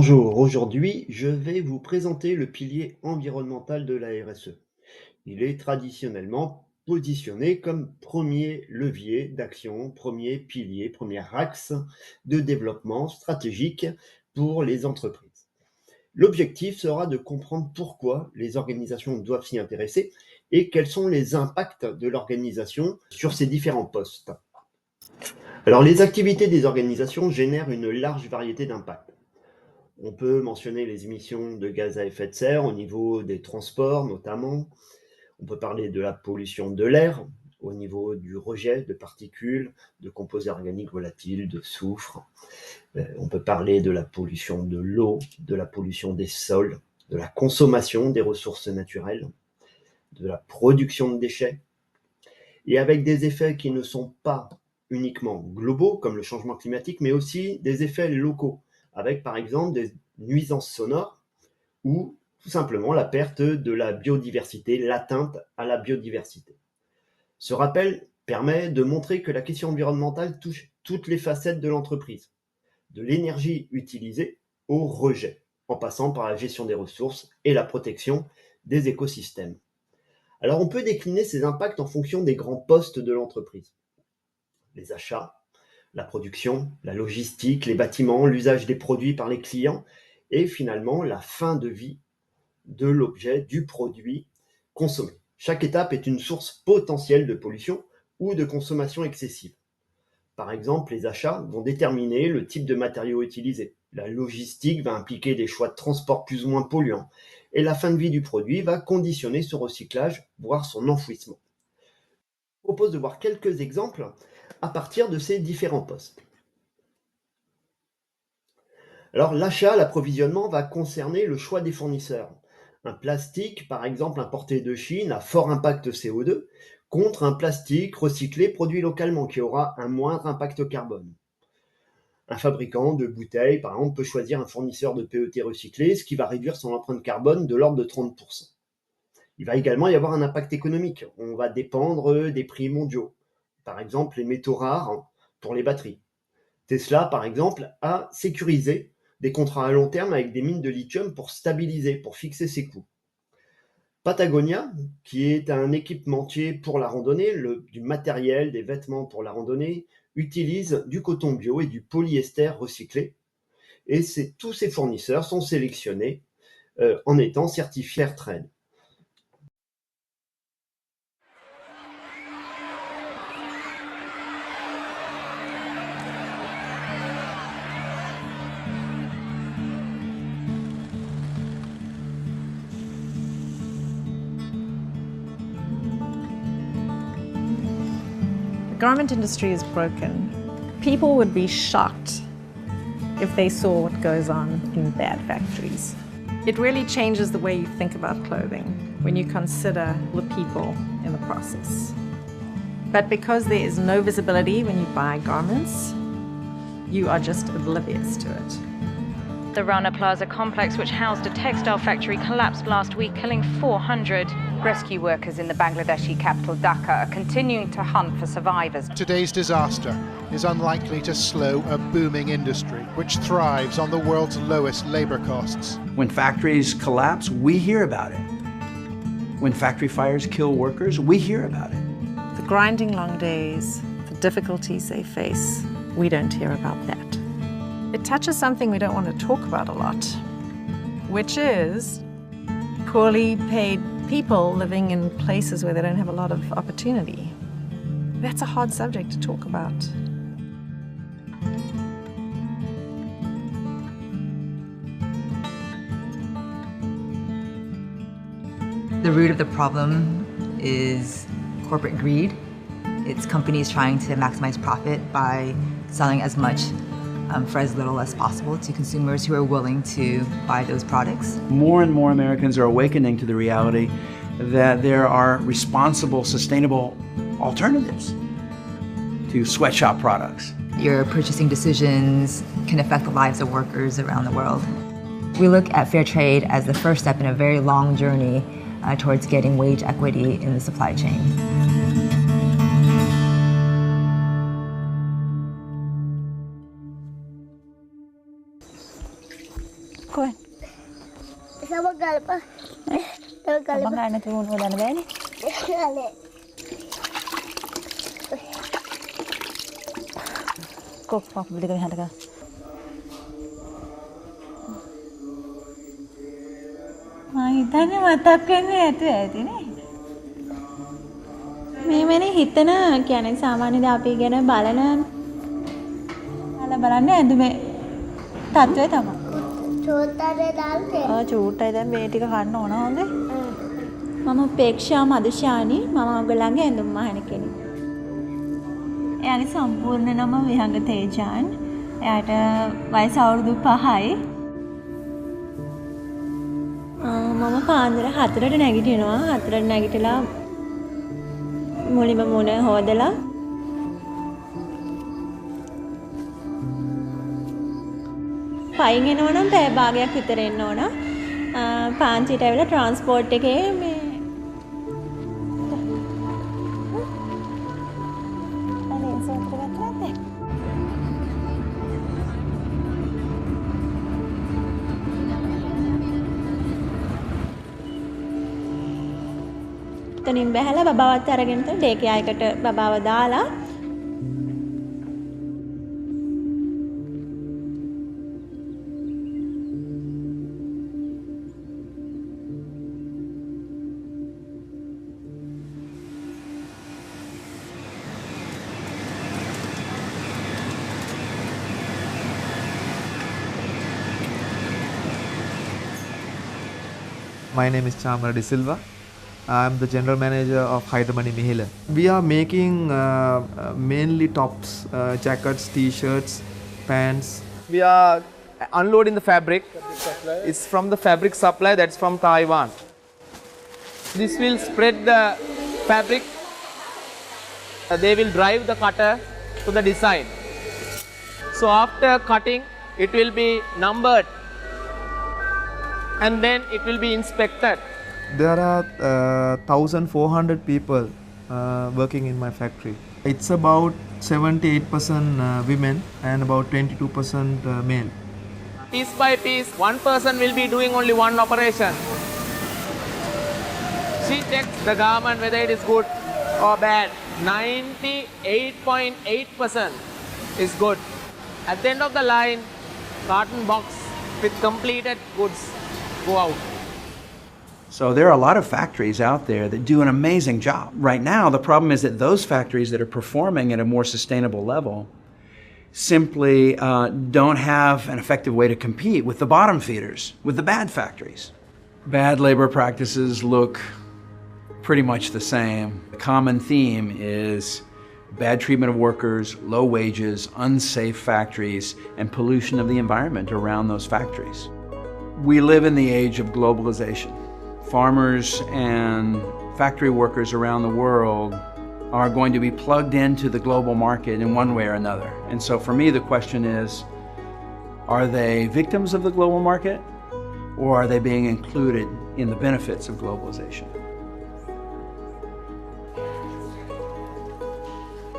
Bonjour, aujourd'hui je vais vous présenter le pilier environnemental de la RSE. Il est traditionnellement positionné comme premier levier d'action, premier pilier, premier axe de développement stratégique pour les entreprises. L'objectif sera de comprendre pourquoi les organisations doivent s'y intéresser et quels sont les impacts de l'organisation sur ces différents postes. Alors les activités des organisations génèrent une large variété d'impacts. On peut mentionner les émissions de gaz à effet de serre au niveau des transports notamment. On peut parler de la pollution de l'air au niveau du rejet de particules, de composés organiques volatiles, de soufre. On peut parler de la pollution de l'eau, de la pollution des sols, de la consommation des ressources naturelles, de la production de déchets. Et avec des effets qui ne sont pas uniquement globaux, comme le changement climatique, mais aussi des effets locaux, avec par exemple des nuisances sonores ou tout simplement la perte de la biodiversité, l'atteinte à la biodiversité. Ce rappel permet de montrer que la question environnementale touche toutes les facettes de l'entreprise, de l'énergie utilisée au rejet, en passant par la gestion des ressources et la protection des écosystèmes. Alors on peut décliner ces impacts en fonction des grands postes de l'entreprise. Les achats, la production, la logistique, les bâtiments, l'usage des produits par les clients et finalement la fin de vie de l'objet, du produit consommé. Chaque étape est une source potentielle de pollution ou de consommation excessive. Par exemple, les achats vont déterminer le type de matériaux utilisés. La logistique va impliquer des choix de transport plus ou moins polluants. Et la fin de vie du produit va conditionner son recyclage, voire son enfouissement. Je vous propose de voir quelques exemples à partir de ces différents postes. Alors l'achat, l'approvisionnement va concerner le choix des fournisseurs. Un plastique, par exemple importé de Chine, à fort impact CO2, contre un plastique recyclé produit localement qui aura un moindre impact carbone. Un fabricant de bouteilles, par exemple, peut choisir un fournisseur de PET recyclé, ce qui va réduire son empreinte carbone de l'ordre de 30%. Il va également y avoir un impact économique. On va dépendre des prix mondiaux. Par exemple, les métaux rares pour les batteries. Tesla, par exemple, a sécurisé des contrats à long terme avec des mines de lithium pour stabiliser, pour fixer ses coûts. Patagonia, qui est un équipementier pour la randonnée, du matériel, des vêtements pour la randonnée, utilise du coton bio et du polyester recyclé. Et tous ces fournisseurs sont sélectionnés en étant certifiés Fairtrade. The garment industry is broken. People would be shocked if they saw what goes on in bad factories. It really changes the way you think about clothing when you consider the people in the process. But because there is no visibility when you buy garments, you are just oblivious to it. The Rana Plaza complex, which housed a textile factory, collapsed last week, killing 400. Rescue workers in the Bangladeshi capital Dhaka are continuing to hunt for survivors. Today's disaster is unlikely to slow a booming industry which thrives on the world's lowest labor costs. When factories collapse, we hear about it. When factory fires kill workers, we hear about it. The grinding long days, the difficulties they face, we don't hear about that. It touches something we don't want to talk about a lot, which is poorly paid people living in places where they don't have a lot of opportunity. That's a hard subject to talk about. The root of the problem is corporate greed. It's companies trying to maximize profit by selling as much for as little as possible to consumers who are willing to buy those products. More and more Americans are awakening to the reality that there are responsible, sustainable alternatives to sweatshop products. Your purchasing decisions can affect the lives of workers around the world. We look at fair trade as the first step in a very long journey towards getting wage equity in the supply chain. කොහෙන්? sama galpa. Abang gak ada turun udah ada ni. Kok pak beli kami harga? හිතන්නේ මතක් වෙන්නේ නැතුව ඇතිනේ. මේවැනි හිතන කියන්නේ සාමාන්‍යයෙන් අපි ගැන බලන බලන්නේ ඇඳුමේ තත්ත්වය තමයි. චෝට්ටාරේ දාන්නේ. චූට්ටයි දැන් මේ ටික කන්න ඕන හොඳේ. මම උපේක්ෂා මදුෂානි මම ඔයගොල්ලන්ගේ ඇඳුම් මහන කෙනෙක්. එයාගේ සම්පූර්ණ නම විහංග තේජාන්. එයාට වයස අවුරුදු 5යි. මම පාන්දර 4ට නැගිටිනවා. 4ට නැගිටලා මුලින්ම මුණ හොදලා පයින් එනවනම් පැය භාගයක් විතර එන්න ඕන. පාන්තියට ඇවිල්ලා ට්‍රාන්ස්පෝර්ට් එකේ මේ තනින් බැහැලා බබාවත් අරගෙන ඩේ කෙයා එකට බබාව දාලා My name is Chamara De Silva. I am the general manager of Hydromoney Mihila. We are making mainly tops, jackets, t-shirts, pants. We are unloading the fabric. It's from the fabric supply that's from Taiwan. This will spread the fabric. They will drive the cutter to the design. So after cutting, it will be numbered and then it will be inspected. There are 1,400 people working in my factory. It's about 78% women and about 22% male. Piece by piece, one person will be doing only one operation. She checks the garment whether it is good or bad. 98.8% is good. At the end of the line, carton box with completed goods go out. So there are a lot of factories out there that do an amazing job. Right now, the problem is that those factories that are performing at a more sustainable level simply don't have an effective way to compete with the bottom feeders, with the bad factories. Bad labor practices look pretty much the same. The common theme is bad treatment of workers, low wages, unsafe factories, and pollution of the environment around those factories. We live in the age of globalization. Farmers and factory workers around the world are going to be plugged into the global market in one way or another. And so for me, the question is, are they victims of the global market, or are they being included in the benefits of globalization?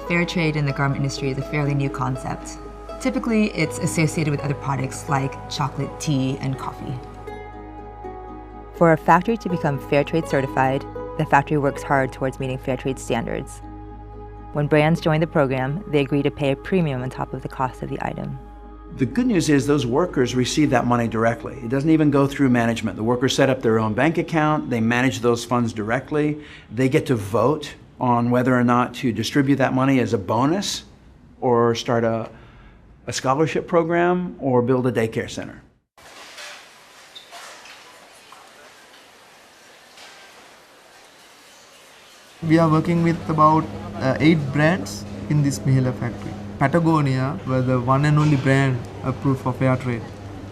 Fair trade in the garment industry is a fairly new concept. Typically, it's associated with other products like chocolate, tea, and coffee. For a factory to become fair trade certified, the factory works hard towards meeting fair trade standards. When brands join the program, they agree to pay a premium on top of the cost of the item. The good news is those workers receive that money directly. It doesn't even go through management. The workers set up their own bank account, they manage those funds directly, they get to vote on whether or not to distribute that money as a bonus or start a scholarship program or build a daycare center. We are working with about 8 brands in this Mihila factory. Patagonia was the one and only brand approved for fair trade.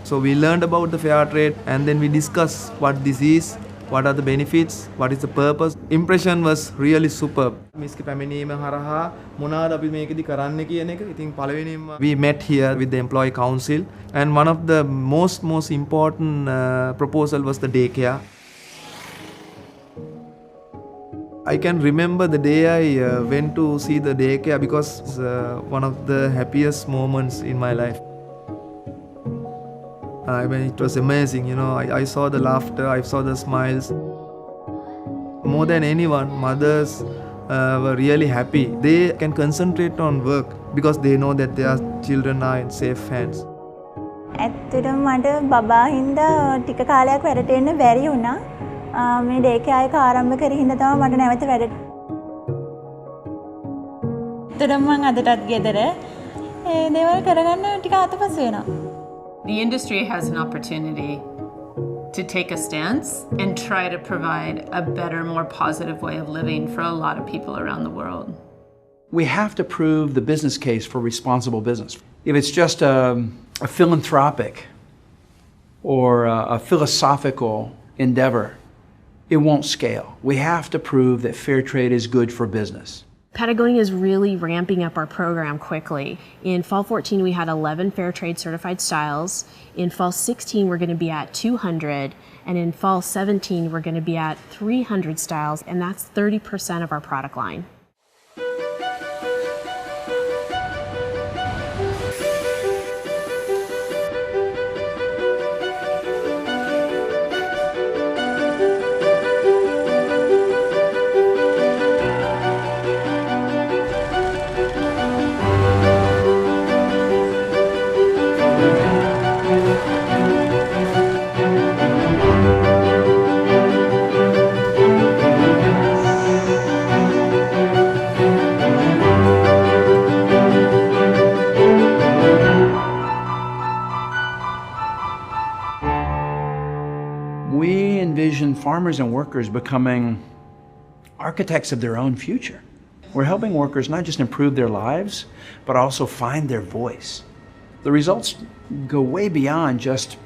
So we learned about the fair trade and then we discussed what this is, what are the benefits, what is the purpose. Impression was really superb. We met here with the employee council and one of the most important proposal was the daycare. I can remember the day I went to see the daycare because it's one of the happiest moments in my life. I mean, it was amazing, you know. I saw the laughter, I saw the smiles. More than anyone, mothers were really happy. They can concentrate on work because they know that their children are in safe hands. ඇත්තටම මට බබා හින්දා ටික කාලයක් වැඩට එන්න බැරි වුණා. මේ ඩේකේ ආයක ආරම්භ කරේ හින්දා තමයි මට නැවත වැඩට. ඇත්තටම මම අදටත් ගෙදර ඒ දේවල් කරගන්න ටික අතපසු වෙනවා. The industry has an opportunity to take a stance and try to provide a better, more positive way of living for a lot of people around the world. We have to prove the business case for responsible business. If it's just a philanthropic or a philosophical endeavor, it won't scale. We have to prove that fair trade is good for business. Patagonia is really ramping up our program quickly. In fall 14, we had 11 fair trade certified styles. In fall 16, we're going to be at 200. And in fall 17, we're going to be at 300 styles. And that's 30% of our product line. We envision farmers and workers becoming architects of their own future. We're helping workers not just improve their lives, but also find their voice. The results go way beyond just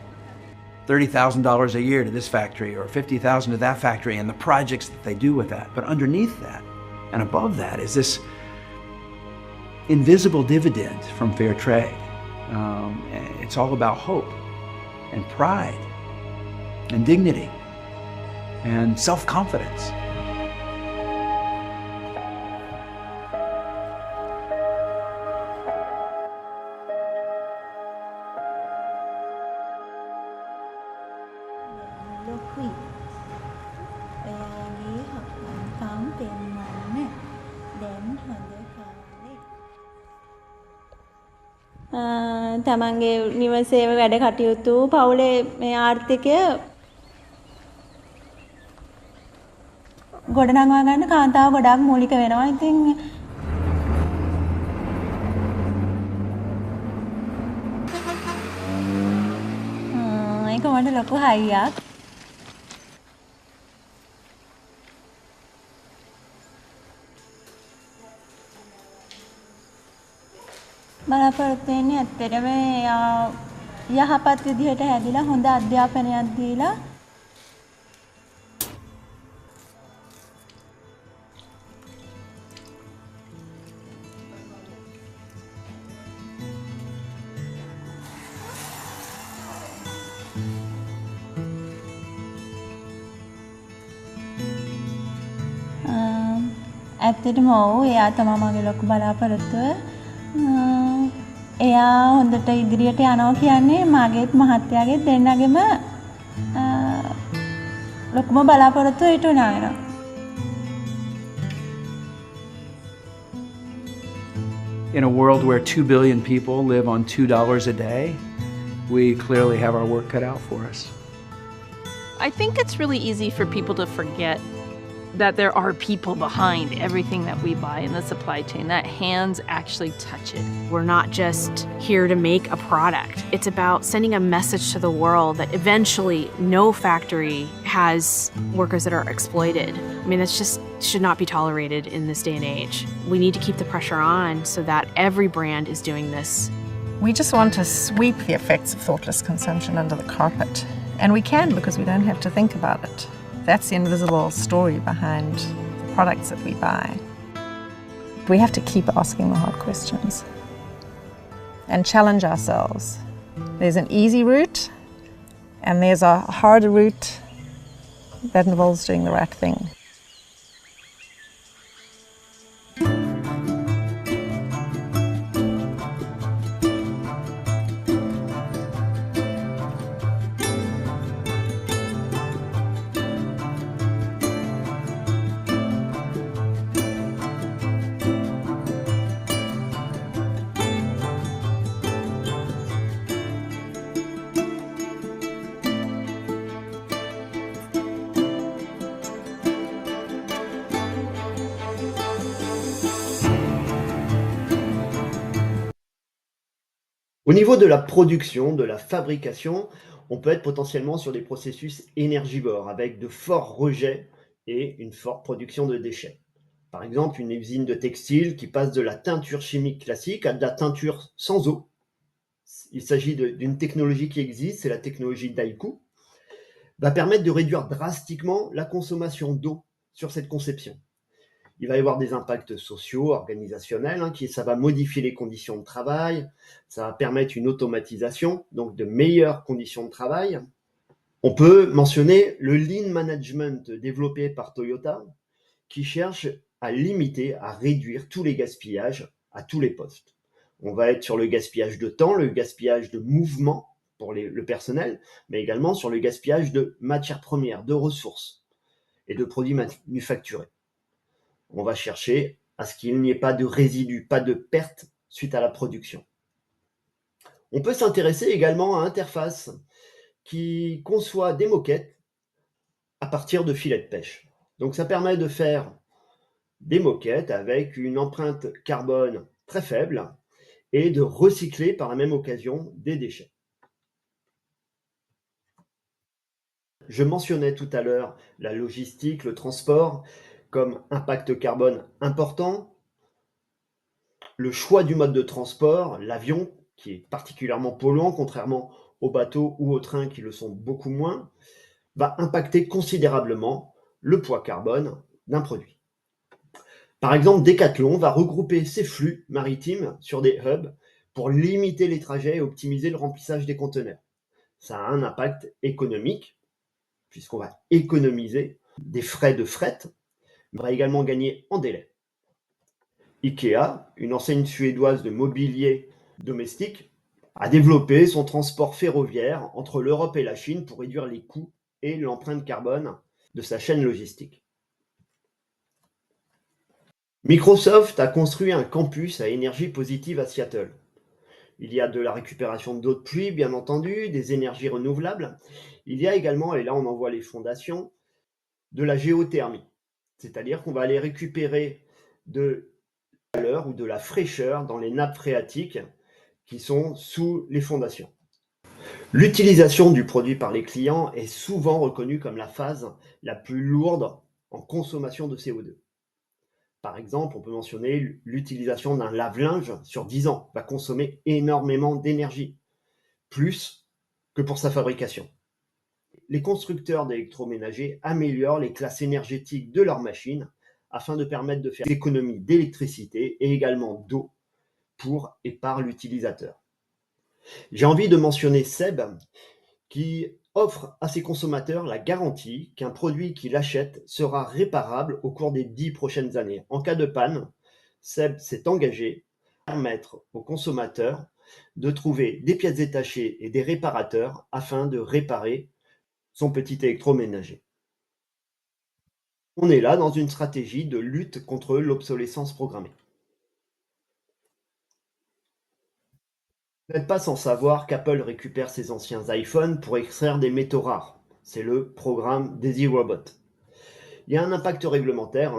$30,000 a year to this factory or $50,000 to that factory and the projects that they do with that. But underneath that and above that is this invisible dividend from fair trade. It's all about hope and pride and dignity and self-confidence. තමන්ගේ නිවසේම වැඩ කටයුතු පවුලේ මේ ආර්ථිකය ගොඩනගා ගන්න කාන්තාව ගොඩක් මූලික වෙනවා. ඉතින් ඒක මට ලොකු හයියක්. බලාපොරොත්තු වෙන්නේ ඇත්තටම යහපත් විදිහට හැදිලා හොඳ අධ්‍යාපනයක් දීලා ඇත්තටම ඔව් එයා තමයි මගේ ලොකු බලාපොරොත්තුව. එයා හොඳට ඉදිරියට යනවා කියන්නේ මාගේත් මහත්තයාගේත් දෙන්නගෙම ලොකුම බලාපොරොත්තුව ඊට උනා වෙනවා. In a world where 2 billion people live on $2 a day, we clearly have our work cut out for us. I think it's really easy for people to forget that there are people behind everything that we buy in the supply chain, that hands actually touch it. We're not just here to make a product. It's about sending a message to the world that eventually no factory has workers that are exploited. I mean, that's just should not be tolerated in this day and age. We need to keep the pressure on so that every brand is doing this. We just want to sweep the effects of thoughtless consumption under the carpet. And we can because we don't have to think about it. That's the invisible story behind the products that we buy. We have to keep asking the hard questions and challenge ourselves. There's an easy route and there's a harder route that involves doing the right thing. Au niveau de la production, de la fabrication, on peut être potentiellement sur des processus énergivores avec de forts rejets et une forte production de déchets. Par exemple, une usine de textile qui passe de la teinture chimique classique à de la teinture sans eau. Il s'agit d'une technologie qui existe, c'est la technologie Daiku, va permettre de réduire drastiquement la consommation d'eau sur cette conception. Il va y avoir des impacts sociaux, organisationnels, ça va modifier les conditions de travail, ça va permettre une automatisation, donc de meilleures conditions de travail. On peut mentionner le Lean Management développé par Toyota, qui cherche à limiter, à réduire tous les gaspillages à tous les postes. On va être sur le gaspillage de temps, le gaspillage de mouvement pour le personnel, mais également sur le gaspillage de matières premières, de ressources et de produits manufacturés. On va chercher à ce qu'il n'y ait pas de résidus, pas de pertes suite à la production. On peut s'intéresser également à Interface, qui conçoit des moquettes à partir de filets de pêche. Donc ça permet de faire des moquettes avec une empreinte carbone très faible et de recycler par la même occasion des déchets. Je mentionnais tout à l'heure la logistique, le transport comme impact carbone important. Le choix du mode de transport, l'avion, qui est particulièrement polluant, contrairement aux bateaux ou aux trains qui le sont beaucoup moins, va impacter considérablement le poids carbone d'un produit. Par exemple, Decathlon va regrouper ses flux maritimes sur des hubs pour limiter les trajets et optimiser le remplissage des conteneurs. Ça a un impact économique, puisqu'on va économiser des frais de fret, mais on va également gagner en délai. IKEA, une enseigne suédoise de mobilier domestique, a développé son transport ferroviaire entre l'Europe et la Chine pour réduire les coûts et l'empreinte carbone de sa chaîne logistique. Microsoft a construit un campus à énergie positive à Seattle. Il y a de la récupération d'eau de pluie, bien entendu, des énergies renouvelables. Il y a également, et là on en voit les fondations, de la géothermie. C'est-à-dire qu'on va aller récupérer de la chaleur ou de la fraîcheur dans les nappes phréatiques qui sont sous les fondations. L'utilisation du produit par les clients est souvent reconnue comme la phase la plus lourde en consommation de CO2. Par exemple, on peut mentionner l'utilisation d'un lave-linge sur 10 ans va consommer énormément d'énergie, plus que pour sa fabrication. Les constructeurs d'électroménagers améliorent les classes énergétiques de leurs machines afin de permettre de faire des économies d'électricité et également d'eau pour et par l'utilisateur. J'ai envie de mentionner Seb qui offre à ses consommateurs la garantie qu'un produit qu'il achète sera réparable au cours des 10 prochaines années. En cas de panne, Seb s'est engagé à permettre aux consommateurs de trouver des pièces détachées et des réparateurs afin de réparer son petit électroménager. On est là dans une stratégie de lutte contre l'obsolescence programmée. Vous n'êtes pas sans savoir qu'Apple récupère ses anciens iPhones pour extraire des métaux rares. C'est le programme Daisy Robot. Il y a un impact réglementaire.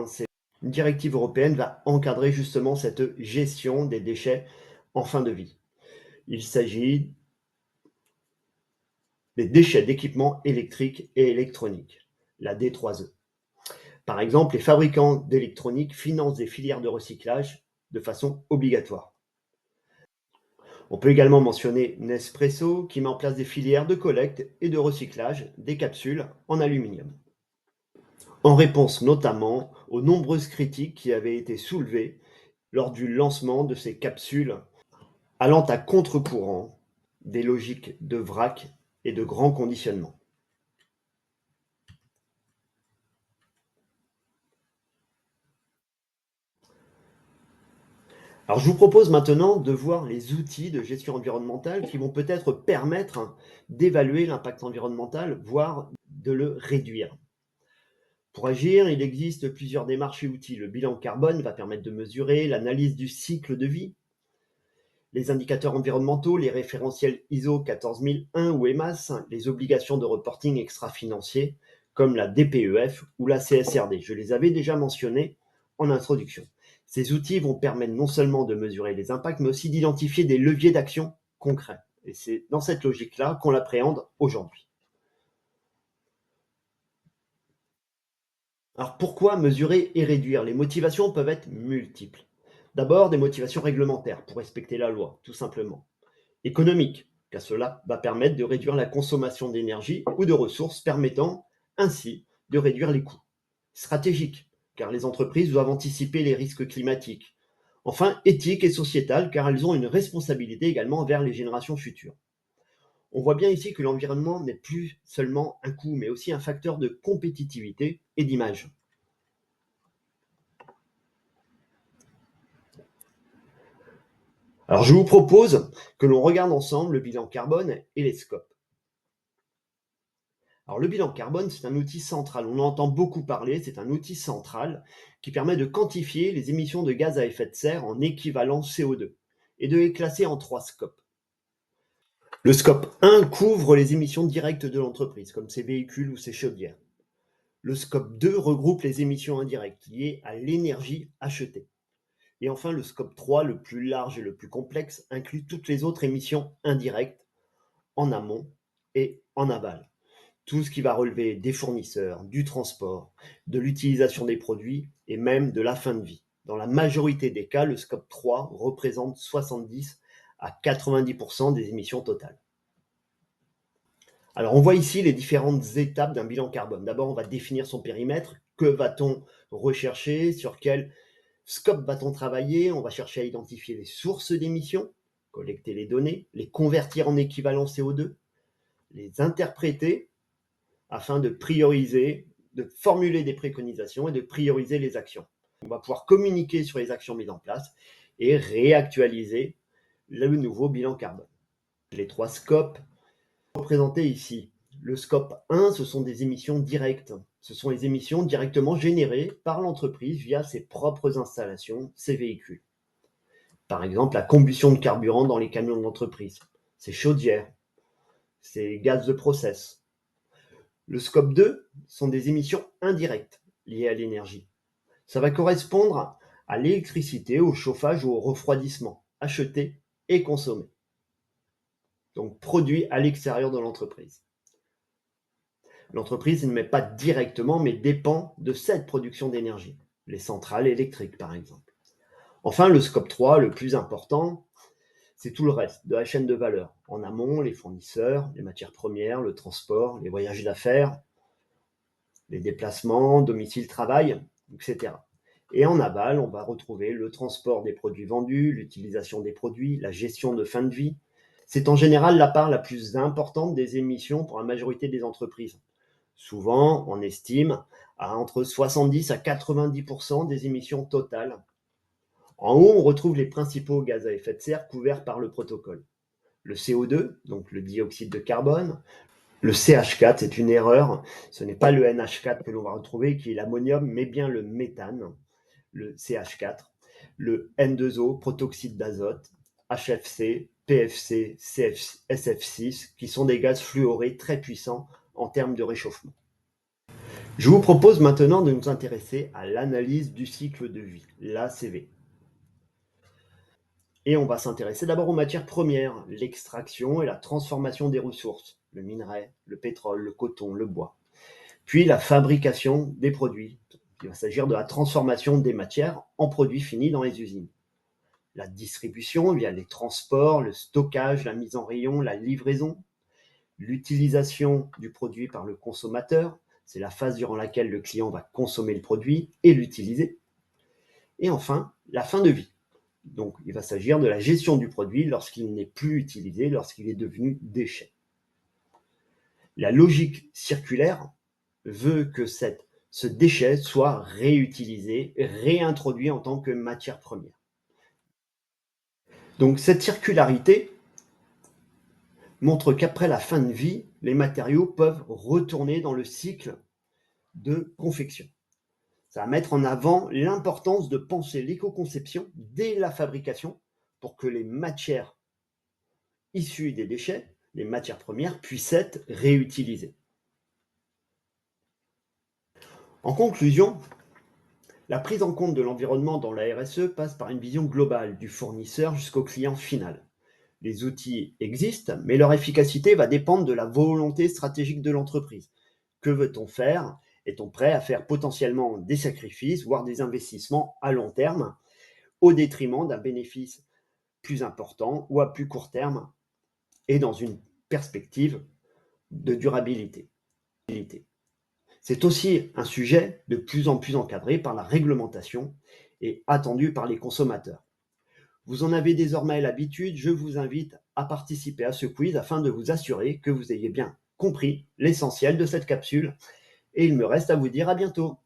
Une directive européenne va encadrer justement cette gestion des déchets en fin de vie. Il s'agit des déchets d'équipements électriques et électroniques, la D3E. Par exemple, les fabricants d'électronique financent des filières de recyclage de façon obligatoire. On peut également mentionner Nespresso qui met en place des filières de collecte et de recyclage des capsules en aluminium. En réponse notamment aux nombreuses critiques qui avaient été soulevées lors du lancement de ces capsules allant à contre-courant des logiques de vrac et de grand conditionnement. Alors je vous propose maintenant de voir les outils de gestion environnementale qui vont peut-être permettre d'évaluer l'impact environnemental, voire de le réduire. Pour agir, il existe plusieurs démarches et outils. Le bilan carbone va permettre de mesurer l'analyse du cycle de vie. Les indicateurs environnementaux, les référentiels ISO 14001 ou EMAS, les obligations de reporting extra-financier comme la DPEF ou la CSRD. Je les avais déjà mentionnés en introduction. Ces outils vont permettre non seulement de mesurer les impacts, mais aussi d'identifier des leviers d'action concret. Et c'est dans cette logique-là qu'on l'appréhende aujourd'hui. Alors pourquoi mesurer et réduire? Les motivations peuvent être multiples. D'abord, des motivations réglementaires pour respecter la loi, tout simplement. Économiques, car cela va permettre de réduire la consommation d'énergie ou de ressources, permettant ainsi de réduire les coûts. Stratégiques, car les entreprises doivent anticiper les risques climatiques. Enfin, éthiques et sociétales, car elles ont une responsabilité également envers les générations futures. On voit bien ici que l'environnement n'est plus seulement un coût, mais aussi un facteur de compétitivité et d'image. Alors je vous propose que l'on regarde ensemble le bilan carbone et les scopes. Alors le bilan carbone, c'est un outil central, on en entend beaucoup parler, c'est un outil central qui permet de quantifier les émissions de gaz à effet de serre en équivalent CO2 et de les classer en 3 scopes. Le scope 1 couvre les émissions directes de l'entreprise, comme ses véhicules ou ses chaudières. Le scope 2 regroupe les émissions indirectes liées à l'énergie achetée. Et enfin, le scope 3, le plus large et le plus complexe, inclut toutes les autres émissions indirectes en amont et en aval. Tout ce qui va relever des fournisseurs, du transport, de l'utilisation des produits et même de la fin de vie. Dans la majorité des cas, le scope 3 représente 70 à 90% des émissions totales. Alors on voit ici les différentes étapes d'un bilan carbone. D'abord, on va définir son périmètre. Que va-t-on rechercher? Sur quel scope va-t-on travailler? On va chercher à identifier les sources d'émissions, collecter les données, les convertir en équivalent CO2, les interpréter afin de prioriser, de formuler des préconisations et de prioriser les actions. On va pouvoir communiquer sur les actions mises en place et réactualiser le nouveau bilan carbone. Les 3 scopes représentés ici. Le scope 1, ce sont des émissions directes. Ce sont les émissions directement générées par l'entreprise via ses propres installations, ses véhicules. Par exemple, la combustion de carburant dans les camions de l'entreprise, ses chaudières, ses gaz de process. Le scope 2 sont des émissions indirectes liées à l'énergie. Ça va correspondre à l'électricité, au chauffage ou au refroidissement, acheté et consommé. Donc produit à l'extérieur de l'entreprise. L'entreprise ne met pas directement, mais dépend de cette production d'énergie, les centrales électriques par exemple. Enfin, le scope 3, le plus important, c'est tout le reste de la chaîne de valeur. En amont, les fournisseurs, les matières premières, le transport, les voyages d'affaires, les déplacements, domicile-travail, etc. Et en aval, on va retrouver le transport des produits vendus, l'utilisation des produits, la gestion de fin de vie. C'est en général la part la plus importante des émissions pour la majorité des entreprises. Souvent, on estime à entre 70 à 90% des émissions totales. En haut, on retrouve les principaux gaz à effet de serre couverts par le protocole. Le CO2, donc le dioxyde de carbone. Le CH4, c'est une erreur. Ce n'est pas le NH4 que l'on va retrouver, qui est l'ammonium, mais bien le méthane, le CH4. Le N2O, protoxyde d'azote, HFC, PFC, SF6, qui sont des gaz fluorés très puissants en termes de réchauffement. Je vous propose maintenant de nous intéresser à l'analyse du cycle de vie, l'ACV. Et on va s'intéresser d'abord aux matières premières, l'extraction et la transformation des ressources, le minerai, le pétrole, le coton, le bois. Puis la fabrication des produits. Il va s'agir de la transformation des matières en produits finis dans les usines. La distribution via les transports, le stockage, la mise en rayon, la livraison. L'utilisation du produit par le consommateur, c'est la phase durant laquelle le client va consommer le produit et l'utiliser. Et enfin, la fin de vie. Donc, il va s'agir de la gestion du produit lorsqu'il n'est plus utilisé, lorsqu'il est devenu déchet. La logique circulaire veut que ce déchet soit réutilisé, réintroduit en tant que matière première. Donc, cette circularité montre qu'après la fin de vie, les matériaux peuvent retourner dans le cycle de confection. Ça va mettre en avant l'importance de penser l'éco-conception dès la fabrication pour que les matières issues des déchets, les matières premières, puissent être réutilisées. En conclusion, la prise en compte de l'environnement dans la RSE passe par une vision globale du fournisseur jusqu'au client final. Les outils existent, mais leur efficacité va dépendre de la volonté stratégique de l'entreprise. Que veut-on faire? Est-on prêt à faire potentiellement des sacrifices, voire des investissements à long terme, au détriment d'un bénéfice plus important ou à plus court terme et dans une perspective de durabilité? C'est aussi un sujet de plus en plus encadré par la réglementation et attendu par les consommateurs. Vous en avez désormais l'habitude, je vous invite à participer à ce quiz afin de vous assurer que vous ayez bien compris l'essentiel de cette capsule. Et il me reste à vous dire à bientôt.